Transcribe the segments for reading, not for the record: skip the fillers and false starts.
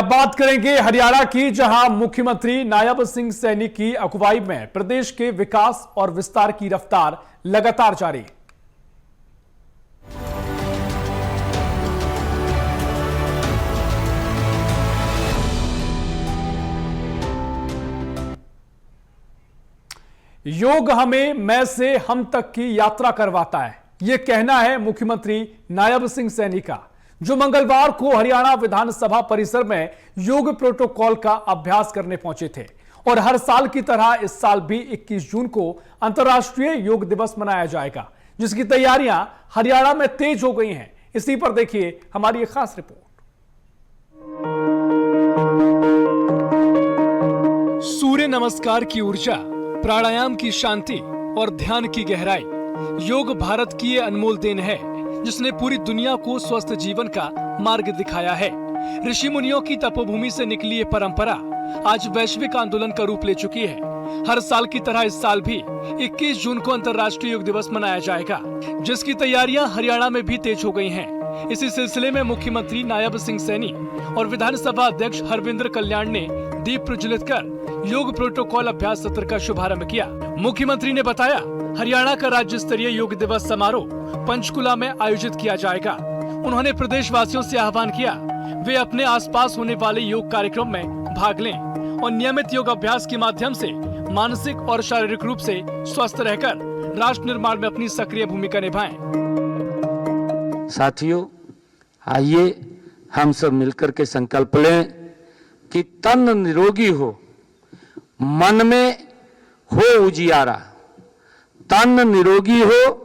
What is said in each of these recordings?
अब बात करेंगे हरियाणा की, जहां मुख्यमंत्री नायब सिंह सैनी की अगुवाई में प्रदेश के विकास और विस्तार की रफ्तार लगातार जारी। योग हमें मैं से हम तक की यात्रा करवाता है, यह कहना है मुख्यमंत्री नायब सिंह सैनी का, जो मंगलवार को हरियाणा विधानसभा परिसर में योग प्रोटोकॉल का अभ्यास करने पहुंचे थे। और हर साल की तरह इस साल भी 21 जून को अंतर्राष्ट्रीय योग दिवस मनाया जाएगा, जिसकी तैयारियां हरियाणा में तेज हो गई हैं। इसी पर देखिए हमारी एक खास रिपोर्ट। सूर्य नमस्कार की ऊर्जा, प्राणायाम की शांति और ध्यान की गहराई, योग भारत की ये अनमोल देन है जिसने पूरी दुनिया को स्वस्थ जीवन का मार्ग दिखाया है। ऋषि मुनियों की तपोभूमि से निकली ये परंपरा आज वैश्विक आंदोलन का रूप ले चुकी है। हर साल की तरह इस साल भी 21 जून को अंतर्राष्ट्रीय योग दिवस मनाया जाएगा, जिसकी तैयारियां हरियाणा में भी तेज हो गई हैं। इसी सिलसिले में मुख्यमंत्री नायब सिंह सैनी और विधानसभा अध्यक्ष हरविंद्र कल्याण ने दीप प्रज्वलित कर योग प्रोटोकॉल अभ्यास सत्र का शुभारंभ किया। मुख्यमंत्री ने बताया, हरियाणा का राज्य स्तरीय योग दिवस समारोह पंचकुला में आयोजित किया जाएगा। उन्होंने प्रदेशवासियों से आह्वान किया वे अपने आसपास होने वाले योग कार्यक्रम में भाग लें और नियमित योग अभ्यास के माध्यम से मानसिक और शारीरिक रूप से स्वस्थ रहकर राष्ट्र निर्माण में अपनी सक्रिय भूमिका निभाएं। साथियों, आइए हम सब मिलकर के संकल्प लें कि तन निरोगी हो, मन में हो उजियारा। तन निरोगी हो,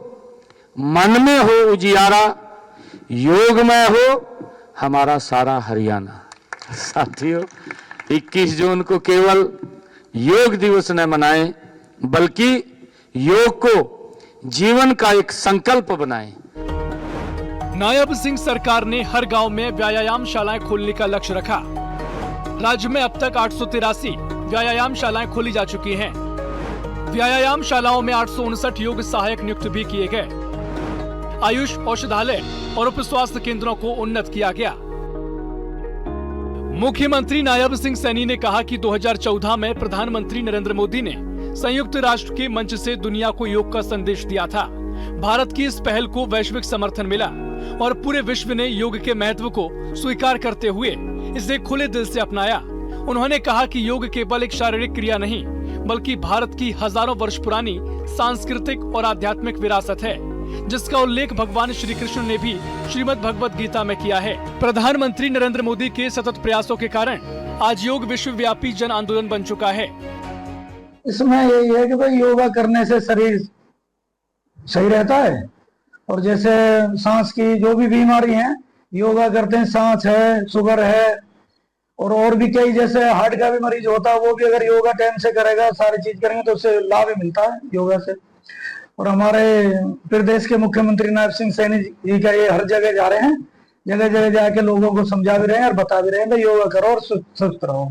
मन में हो उजियारा, योग में हो हमारा सारा हरियाणा। साथियों, 21 जून को केवल योग दिवस न मनाएं, बल्कि योग को जीवन का एक संकल्प बनाएं। नायब सिंह सरकार ने हर गांव में व्यायाम शालाएं खोलने का लक्ष्य रखा। राज्य में अब तक 883 व्यायाम शालाएं खोली जा चुकी हैं। व्यायाम शालाओं में 859 योग सहायक नियुक्त भी किए गए। आयुष औषधालय और उप स्वास्थ्य केंद्रों को उन्नत किया गया। मुख्यमंत्री नायब सिंह सैनी ने कहा कि 2014 में प्रधानमंत्री नरेंद्र मोदी ने संयुक्त राष्ट्र के मंच से दुनिया को योग का संदेश दिया था। भारत की इस पहल को वैश्विक समर्थन मिला और पूरे विश्व ने योग के महत्व को स्वीकार करते हुए इसे खुले दिल से अपनाया। उन्होंने कहा कि योग केवल एक शारीरिक क्रिया नहीं, बल्कि भारत की हजारों वर्ष पुरानी सांस्कृतिक और आध्यात्मिक विरासत है, जिसका उल्लेख भगवान श्री कृष्ण ने भी श्रीमद् भगवत गीता में किया है। प्रधानमंत्री नरेंद्र मोदी के सतत प्रयासों के कारण आज योग विश्वव्यापी जन आंदोलन बन चुका है। इसमें यही है कि भाई योगा करने से शरीर सही रहता है, और जैसे सांस की जो भी बीमारी है योगा करते हैं, सांस है, शुगर है, और भी कई, जैसे हार्ट का भी मरीज होता है, वो भी अगर योगा टाइम से करेगा, सारी चीज करेंगे तो उससे लाभ ही मिलता है योगा से। और हमारे प्रदेश के मुख्यमंत्री नायब सिंह सैनी जी का ये हर जगह जा रहे हैं, जगह जगह जाके लोगों को समझा भी रहे हैं और बता भी रहे हैं, योगा करो और स्वस्थ रहो।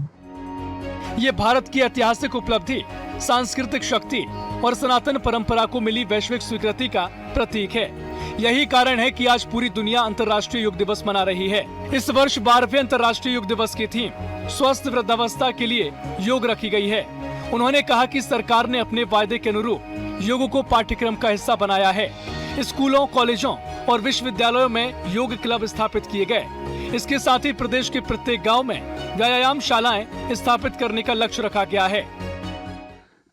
ये भारत की ऐतिहासिक उपलब्धि, सांस्कृतिक शक्ति और सनातन परंपरा को मिली वैश्विक स्वीकृति का प्रतीक है। यही कारण है कि आज पूरी दुनिया अंतर्राष्ट्रीय योग दिवस मना रही है। इस वर्ष 12वें अंतर्राष्ट्रीय योग दिवस की थीम स्वस्थ वृद्धावस्था के लिए योग रखी गई है। उन्होंने कहा कि सरकार ने अपने वायदे के अनुरूप योग को पाठ्यक्रम का हिस्सा बनाया है। स्कूलों, कॉलेजों और विश्वविद्यालयों में योग क्लब स्थापित किए गए। इसके साथ ही प्रदेश के प्रत्येक गांव में व्यायाम शालाएं स्थापित करने का लक्ष्य रखा गया है।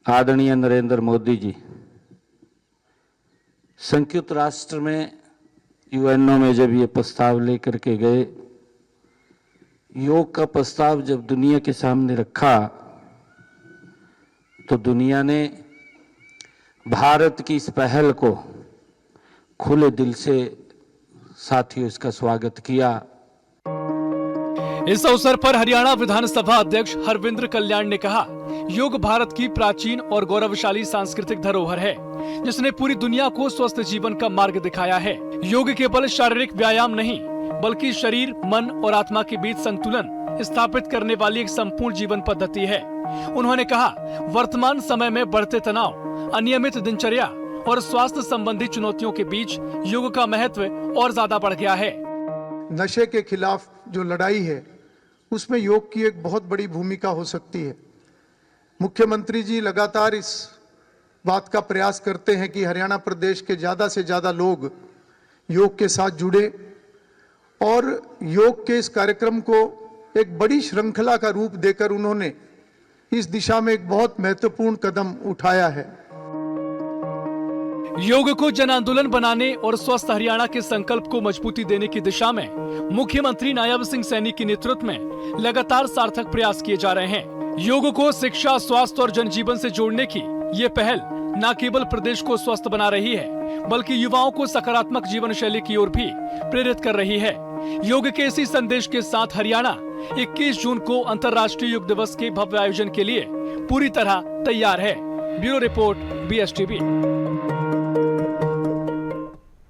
आदरणीय नरेंद्र मोदी जी संयुक्त राष्ट्र में यूएनओ में जब ये प्रस्ताव लेकर के गए, योग का प्रस्ताव जब दुनिया के सामने रखा, तो दुनिया ने भारत की इस पहल को खुले दिल से साथियों इसका स्वागत किया। इस अवसर पर हरियाणा विधानसभा अध्यक्ष हरविंद्र कल्याण ने कहा, योग भारत की प्राचीन और गौरवशाली सांस्कृतिक धरोहर है, जिसने पूरी दुनिया को स्वस्थ जीवन का मार्ग दिखाया है। योग केवल शारीरिक व्यायाम नहीं, बल्कि शरीर, मन और आत्मा के बीच संतुलन स्थापित करने वाली एक संपूर्ण जीवन पद्धति है। उन्होंने कहा, वर्तमान समय में बढ़ते तनाव, अनियमित दिनचर्या और स्वास्थ्य संबंधी चुनौतियों के बीच योग का महत्व और ज्यादा बढ़ गया है। नशे के खिलाफ जो लड़ाई है उसमें योग की एक बहुत बड़ी भूमिका हो सकती है। मुख्यमंत्री जी लगातार इस बात का प्रयास करते हैं कि हरियाणा प्रदेश के ज़्यादा से ज़्यादा लोग योग के साथ जुड़े और योग के इस कार्यक्रम को एक बड़ी श्रृंखला का रूप देकर उन्होंने इस दिशा में एक बहुत महत्वपूर्ण कदम उठाया है। योग को जन आंदोलन बनाने और स्वस्थ हरियाणा के संकल्प को मजबूती देने की दिशा में मुख्यमंत्री नायब सिंह सैनी के नेतृत्व में लगातार सार्थक प्रयास किए जा रहे हैं। योग को शिक्षा, स्वास्थ्य और जनजीवन से जोड़ने की ये पहल न केवल प्रदेश को स्वस्थ बना रही है, बल्कि युवाओं को सकारात्मक जीवन शैली की ओर भी प्रेरित कर रही है। योग के इसी संदेश के साथ हरियाणा 21 जून को अंतर्राष्ट्रीय योग दिवस के भव्य आयोजन के लिए पूरी तरह तैयार है। Bureau report, BSTV।